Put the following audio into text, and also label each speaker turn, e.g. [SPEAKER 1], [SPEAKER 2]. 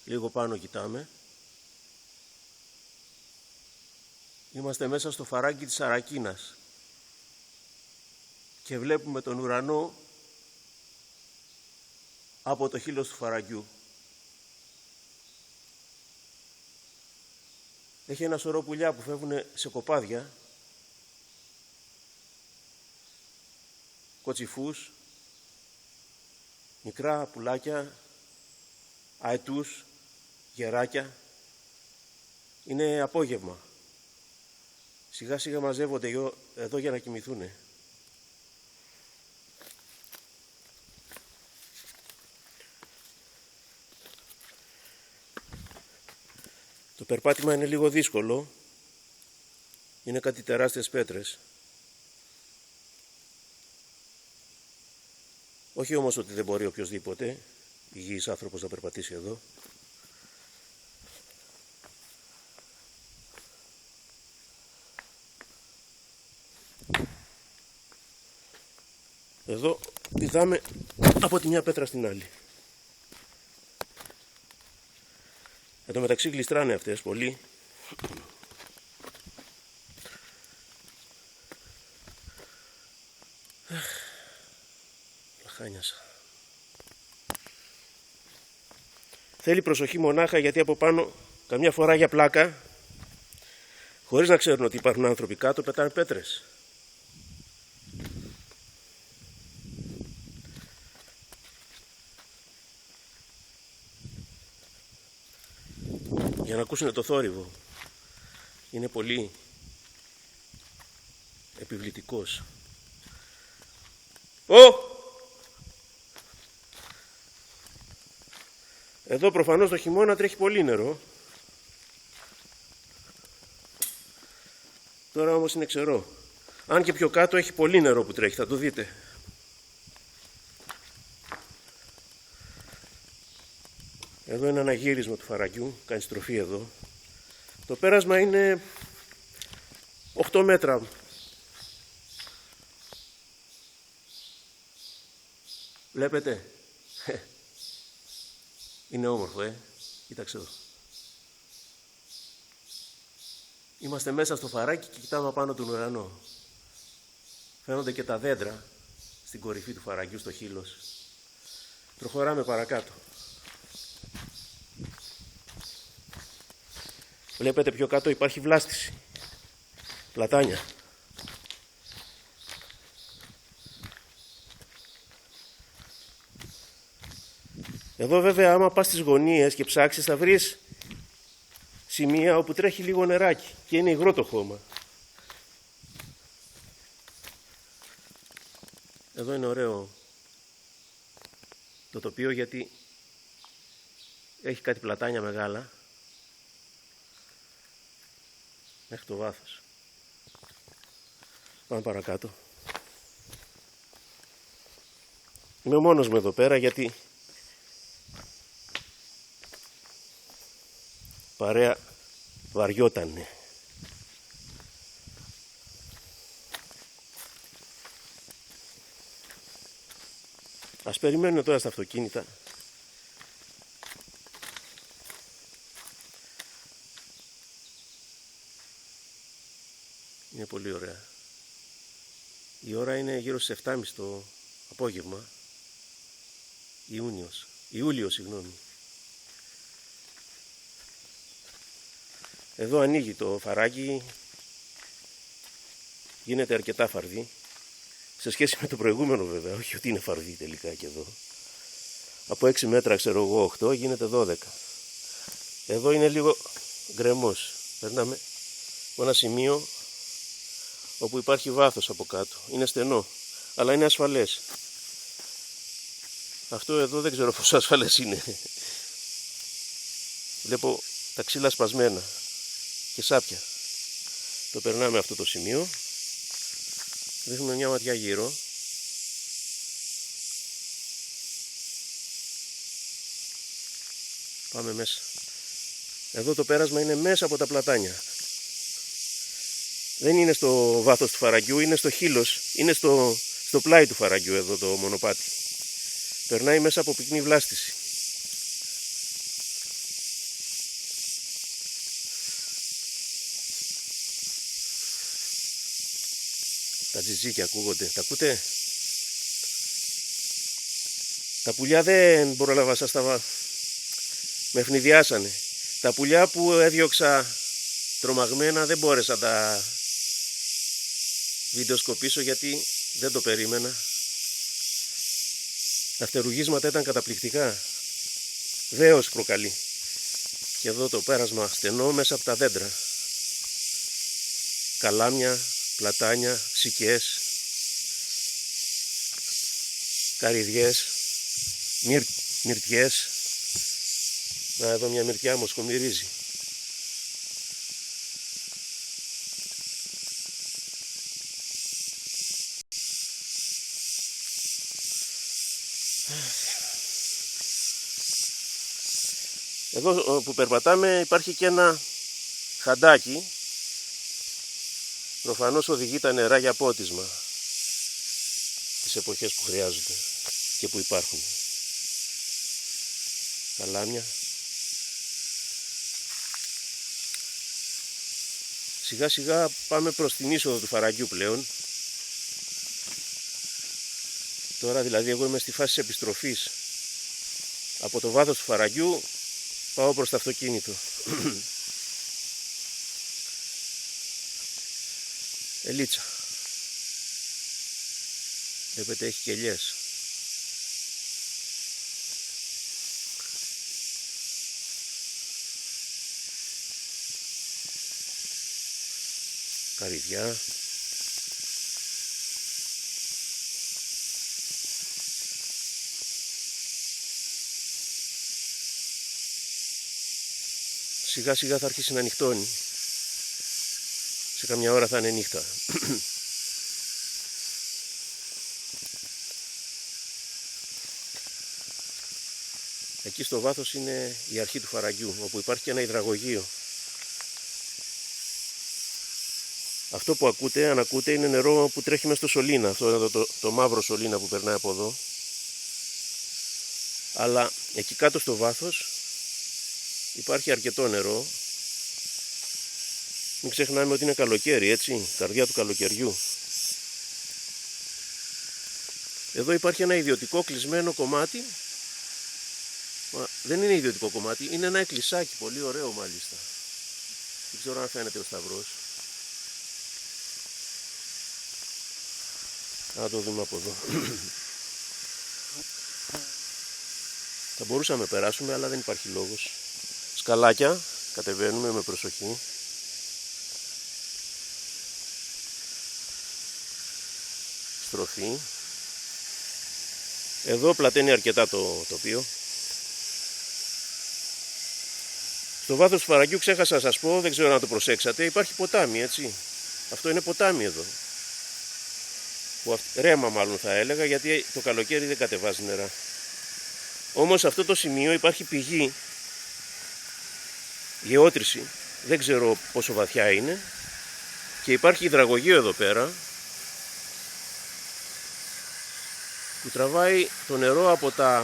[SPEAKER 1] Λίγο πάνω κοιτάμε. Είμαστε μέσα στο φαράγγι της Αρακίνας και βλέπουμε τον ουρανό από το χείλος του φαραγγιού. Έχει ένα σωρό πουλιά που φεύγουν σε κοπάδια, κοτσιφούς, μικρά πουλάκια, αετούς, γεράκια. Είναι απόγευμα. Σιγά σιγά μαζεύονται εδώ για να κοιμηθούν. Το περπάτημα είναι λίγο δύσκολο. Είναι κάτι τεράστιες πέτρες. Όχι όμως ότι δεν μπορεί οποιοσδήποτε υγιής άνθρωπος να περπατήσει εδώ. Εδώ πηδάμε από τη μια πέτρα στην άλλη. Εν τω μεταξύ γλιστράνε αυτές πολύ. Λαχάνιασα. Θέλει προσοχή μονάχα, γιατί από πάνω καμιά φορά για πλάκα, χωρίς να ξέρουν ότι υπάρχουν άνθρωποι κάτω, πετάνε πέτρες. Για να ακούσουν το θόρυβο. Είναι πολύ επιβλητικός. Εδώ προφανώς το χειμώνα τρέχει πολύ νερό. Τώρα όμως είναι ξερό. Αν και πιο κάτω έχει πολύ νερό που τρέχει, θα το δείτε. Εδώ είναι ένα γύρισμα του φαραγγιού, κάνει στροφή εδώ. Το πέρασμα είναι 8 μέτρα. Βλέπετε. Είναι όμορφο, Κοίταξε εδώ. Είμαστε μέσα στο φαράκι και κοιτάμε απάνω τον ουρανό. Φαίνονται και τα δέντρα στην κορυφή του φαραγγιού, στο χείλος. Προχωράμε παρακάτω. Βλέπετε πιο κάτω υπάρχει βλάστηση. Πλατάνια. Εδώ βέβαια άμα πας στις γωνίες και ψάξεις θα βρεις σημεία όπου τρέχει λίγο νεράκι και είναι υγρό το χώμα. Εδώ είναι ωραίο το τοπίο γιατί έχει κάτι πλατάνια μεγάλα μέχρι το βάθος. Πάμε παρακάτω. Είμαι μόνος μου εδώ πέρα γιατί παρέα βαριότανε. Ας περιμένουμε τώρα στα αυτοκίνητα. Είναι πολύ ωραία. Η ώρα είναι γύρω στις 7.30 το απόγευμα. Ιούλιο, συγγνώμη. Εδώ ανοίγει το φαράγγι. Γίνεται αρκετά φαρδί. Σε σχέση με το προηγούμενο βέβαια, όχι ότι είναι φαρδί τελικά και εδώ. Από 6 μέτρα ξέρω εγώ 8 γίνεται 12. Εδώ είναι λίγο γκρεμός. Περνάμε από ένα σημείο όπου υπάρχει βάθος από κάτω. Είναι στενό, αλλά είναι ασφαλές. Αυτό εδώ δεν ξέρω πόσο ασφαλές είναι. Βλέπω τα ξύλα σπασμένα και σάπια. Το περνάμε αυτό το σημείο. Ρίχνουμε μια ματιά γύρω. Πάμε μέσα. Εδώ το πέρασμα είναι μέσα από τα πλατάνια. Δεν είναι στο βάθος του φαραγγιού, είναι στο χείλος, είναι στο πλάι του φαραγγιού εδώ το μονοπάτι. Περνάει μέσα από πυκνή βλάστηση. Τα τζιτζίκια ακούγονται. Τα ακούτε? Τα πουλιά δεν μπορώ να σας τα... Με ευνηδιάσανε. Τα πουλιά που έδιωξα τρομαγμένα δεν μπόρεσα να τα βιντεοσκοπήσω γιατί δεν το περίμενα. Τα φτερουγίσματα ήταν καταπληκτικά. Δέος προκαλεί. Και εδώ το πέρασμα στενό μέσα από τα δέντρα. Καλάμια, πλατάνια, ξικιές, καρυδιές, μυρτιές. Να, εδώ μια μυρτιά μοσκομυρίζει. Εδώ που περπατάμε υπάρχει και ένα χαντάκι. Προφανώς οδηγεί τα νερά για πότισμα τις εποχές που χρειάζονται και που υπάρχουν. Καλάμια. Σιγά σιγά πάμε προς την είσοδο του Φαραγγιού πλέον. Τώρα δηλαδή εγώ είμαι στη φάση της επιστροφής. Από το βάθος του Φαραγγιού πάω προς το αυτοκίνητο. Ελίτσα. Βλέπετε έχει και ελιές. Καρυδιά. Σιγά σιγά θα αρχίσει να νυχτώνει. Σε καμιά ώρα θα είναι νύχτα. Εκεί στο βάθος είναι η αρχή του Φαραγγιού, όπου υπάρχει και ένα υδραγωγείο. Αυτό που ακούτε, αν ακούτε, είναι νερό που τρέχει μέσα στο σωλήνα. Αυτό είναι το μαύρο σωλήνα που περνάει από εδώ. Αλλά εκεί κάτω στο βάθος υπάρχει αρκετό νερό. Μην ξεχνάμε ότι είναι καλοκαίρι, έτσι, καρδιά του καλοκαιριού. Εδώ υπάρχει ένα ιδιωτικό κλεισμένο κομμάτι. Δεν είναι ιδιωτικό κομμάτι, είναι ένα εκκλησάκι, πολύ ωραίο μάλιστα. Δεν ξέρω αν φαίνεται ο σταυρός. Να το δούμε από εδώ. Θα μπορούσαμε να περάσουμε, αλλά δεν υπάρχει λόγος. Σκαλάκια, κατεβαίνουμε με προσοχή. Στροφή. Εδώ πλαταίνει αρκετά το τοπίο. Στο βάθος του Φαραγγιού ξέχασα να σας πω, δεν ξέρω αν το προσέξατε, υπάρχει ποτάμι, έτσι. Αυτό είναι ποτάμι εδώ. Ρέμα μάλλον θα έλεγα, γιατί το καλοκαίρι δεν κατεβάζει νερά. Όμως σε αυτό το σημείο υπάρχει πηγή, γεώτρηση, δεν ξέρω πόσο βαθιά είναι, και υπάρχει υδραγωγείο εδώ πέρα που τραβάει το νερό από τα